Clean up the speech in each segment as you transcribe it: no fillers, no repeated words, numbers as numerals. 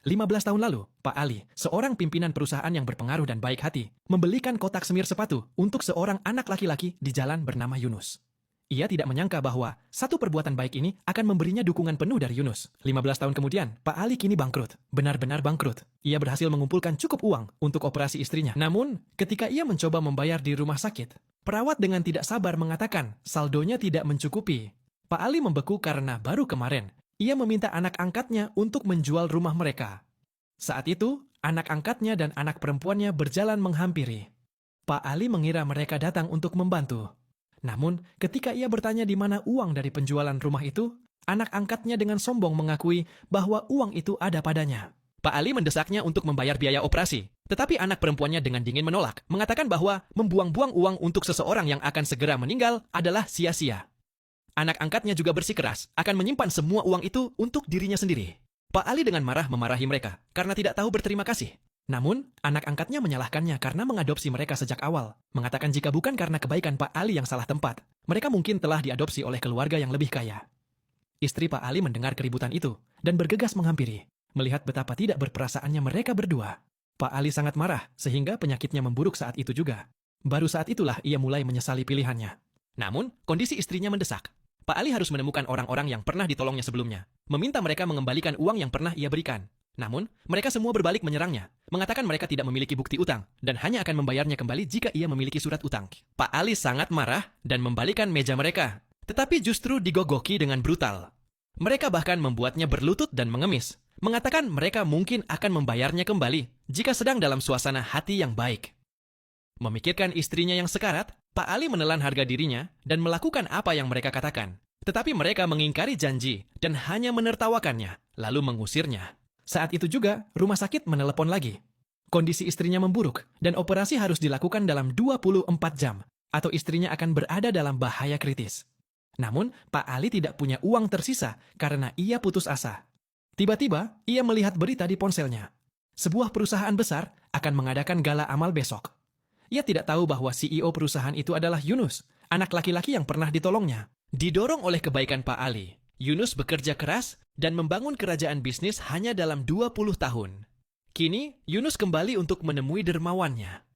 15 tahun lalu, Pak Ali, seorang pimpinan perusahaan yang berpengaruh dan baik hati, membelikan kotak semir sepatu untuk seorang anak laki-laki di jalan bernama Yunus. Ia tidak menyangka bahwa satu perbuatan baik ini akan memberinya dukungan penuh dari Yunus. 15 tahun kemudian, Pak Ali kini bangkrut. Benar-benar bangkrut. Ia berhasil mengumpulkan cukup uang untuk operasi istrinya. Namun, ketika ia mencoba membayar di rumah sakit, perawat dengan tidak sabar mengatakan saldonya tidak mencukupi. Pak Ali membeku karena baru kemarin ia meminta anak angkatnya untuk menjual rumah mereka. Saat itu, anak angkatnya dan anak perempuannya berjalan menghampiri. Pak Ali mengira mereka datang untuk membantu. Namun, ketika ia bertanya di mana uang dari penjualan rumah itu, anak angkatnya dengan sombong mengakui bahwa uang itu ada padanya. Pak Ali mendesaknya untuk membayar biaya operasi, tetapi anak perempuannya dengan dingin menolak, mengatakan bahwa membuang-buang uang untuk seseorang yang akan segera meninggal adalah sia-sia. Anak angkatnya juga bersikeras akan menyimpan semua uang itu untuk dirinya sendiri. Pak Ali dengan marah memarahi mereka karena tidak tahu berterima kasih. Namun, anak angkatnya menyalahkannya karena mengadopsi mereka sejak awal, mengatakan jika bukan karena kebaikan Pak Ali yang salah tempat, mereka mungkin telah diadopsi oleh keluarga yang lebih kaya. Istri Pak Ali mendengar keributan itu dan bergegas menghampiri, melihat betapa tidak berperasaannya mereka berdua. Pak Ali sangat marah sehingga penyakitnya memburuk saat itu juga. Baru saat itulah ia mulai menyesali pilihannya. Namun, kondisi istrinya mendesak. Pak Ali harus menemukan orang-orang yang pernah ditolongnya sebelumnya, meminta mereka mengembalikan uang yang pernah ia berikan. Namun, mereka semua berbalik menyerangnya, mengatakan mereka tidak memiliki bukti utang dan hanya akan membayarnya kembali jika ia memiliki surat utang. Pak Ali sangat marah dan membalikan meja mereka, tetapi justru digogoki dengan brutal. Mereka bahkan membuatnya berlutut dan mengemis, mengatakan mereka mungkin akan membayarnya kembali jika sedang dalam suasana hati yang baik. Memikirkan istrinya yang sekarat, Pak Ali menelan harga dirinya dan melakukan apa yang mereka katakan. Tetapi mereka mengingkari janji dan hanya menertawakannya, lalu mengusirnya. Saat itu juga, rumah sakit menelepon lagi. Kondisi istrinya memburuk dan operasi harus dilakukan dalam 24 jam, atau istrinya akan berada dalam bahaya kritis. Namun, Pak Ali tidak punya uang tersisa karena ia putus asa. Tiba-tiba, ia melihat berita di ponselnya. Sebuah perusahaan besar akan mengadakan gala amal besok. Ia tidak tahu bahwa CEO perusahaan itu adalah Yunus, anak laki-laki yang pernah ditolongnya. Didorong oleh kebaikan Pak Ali, Yunus bekerja keras dan membangun kerajaan bisnis hanya dalam 20 tahun. Kini, Yunus kembali untuk menemui dermawannya.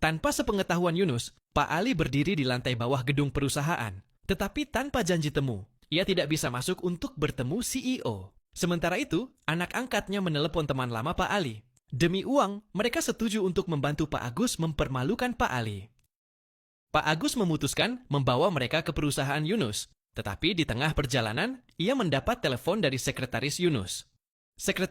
Tanpa sepengetahuan Yunus, Pak Ali berdiri di lantai bawah gedung perusahaan. Tetapi tanpa janji temu, ia tidak bisa masuk untuk bertemu CEO. Sementara itu, anak angkatnya menelepon teman lama Pak Ali. Demi uang, mereka setuju untuk membantu Pak Agus mempermalukan Pak Ali. Pak Agus memutuskan membawa mereka ke perusahaan Yunus, tetapi di tengah perjalanan, ia mendapat telepon dari sekretaris Yunus. Sekretaris